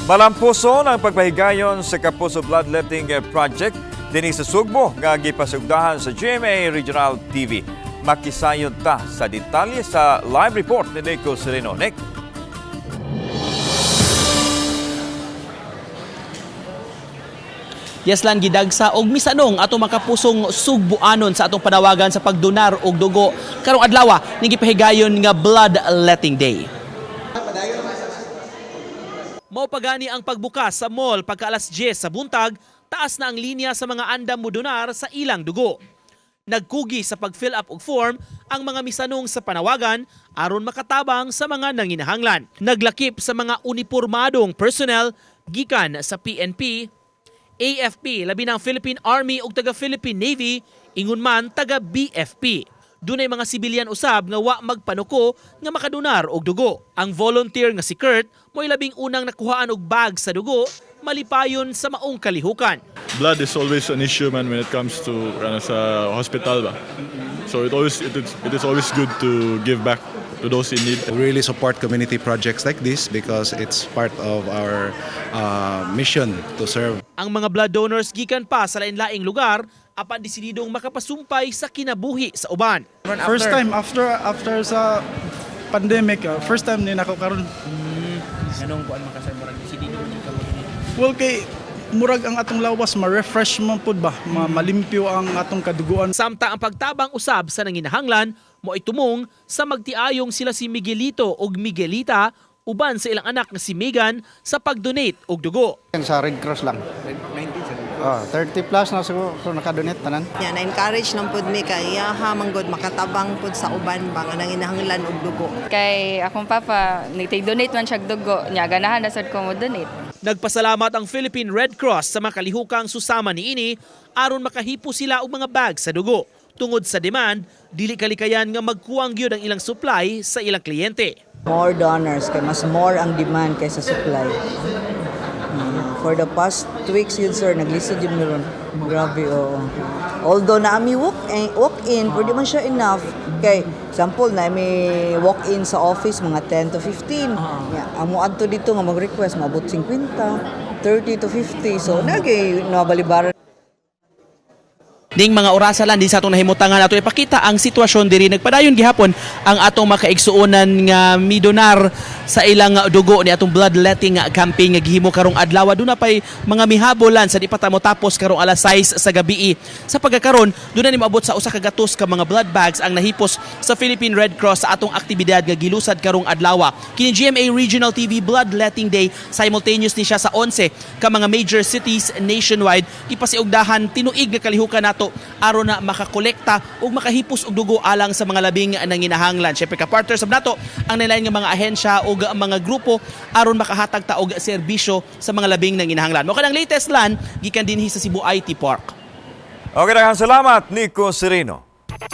Malampuson ang pagpahigayon sa Kapuso Bloodletting Project din sa Sugbo nga gipasugdahan sa GMA Regional TV. Makisayod ta sa detalye sa live report ni Nico Sereno. Nick. Yeslan gidagsa og misanong atong makapusong Sugboanon sa atong panawagan sa pagdonar og dugo karong adlaw ning gipahigayon nga Bloodletting Day. Mao pagani ang pagbukas sa mall pagka alas 10 sa buntag, taas na ang linya sa mga andam modonar sa ilang dugo. Nagkugi sa pag-fill up og form ang mga misanong sa panawagan aron makatabang sa mga nanginahanglan. Naglakip sa mga unipormadong personnel gikan sa PNP, AFP, labi ng Philippine Army ug taga-Philippine Navy, ingon man taga-BFP. Dunay mga sibilyan usab nga wa magpanuko nga makadonar og dugo. Ang volunteer nga si Kurt mo'y labing unang nakuhaan og bag sa dugo malipayon sa maong kalihukan. Blood is always an issue, man, when it comes to sa hospital ba. So it is always good to give back to those in need. We really support community projects like this because it's part of our mission to serve. Ang mga blood donors gikan pa sa lain-laing lugar apan desididong makapasumpay sa kinabuhi sa uban. First time after sa pandemic, first time ni nako karon. Anong kuan makasay murag desididong ka mo? Well, kay murag ang atong lawas ma-refresh man pud ba, malimpyo ang atong kaduguan. Samta ang pagtabang usab sa nanginahanglan mo itumong sa magtiayong sila si Miguelito ug Miguelita uban sa ilang anak nga si Megan sa pag-donate og dugo. Sa Red Cross lang. 30 plus na siguro nakadonate tanan. Yeah, na-encourage ng pud mi kay iyaha manggod makatabang pud sa uban ba nga nanginahanglan og dugo. Kay akong papa, nagtay-donate man siya og dugo, nya ganahan na sad ko mo donate. Nagpasalamat ang Philippine Red Cross sa mga kalihukang susama niini aron makahipo sila og mga bag sa dugo. Tungod sa demand, dili kalikayan nga magkuwang gyud ang ilang supply sa ilang kliyente. More donors kay mas more ang demand kaysa supply. For the past 2 weeks yun sir, naglisod yun meron. Grabe oo. Although na ami walk-in, pwede man siya enough. Kay example na may walk-in sa office mga 10 to 15. Amo adto dito nga mag-request maabot 50, 30 to 50. So nagay nabalibaran. Ding mga orasa lang din sa atong nahimutangan ato ipakita ang sitwasyon diri nagpadayon gihapon ang atong makaigsuonan nga midonar sa ilang dugo ni atong bloodletting campaign nga gihimo karong adlaw. Duna pay mga mihabolan sa di pa ta mo tapos karong alas 6 sa gabi. Sa pagkakaron duna ni moabot sa usa ka gatos ka mga blood bags ang nahipos sa Philippine Red Cross sa atong aktibidad nga gilusad karong adlaw. Kini GMA Regional TV Bloodletting Day, simultaneous ni siya sa 11 ka mga major cities nationwide. Ipasiugdahan tinuig nga kalihukan nato aron na makakolekta ug makahipos og dugo alang sa mga labing nanginahanglan. Syempre ka-partner sab nato ang nalain nga mga ahensya ug mga grupo aron makahatag ta og serbisyo sa mga labing nanginahanglan. Mao kanang latest lan gikan dinhi sa Cebu IT Park. Okay, salamat Nico Sereno.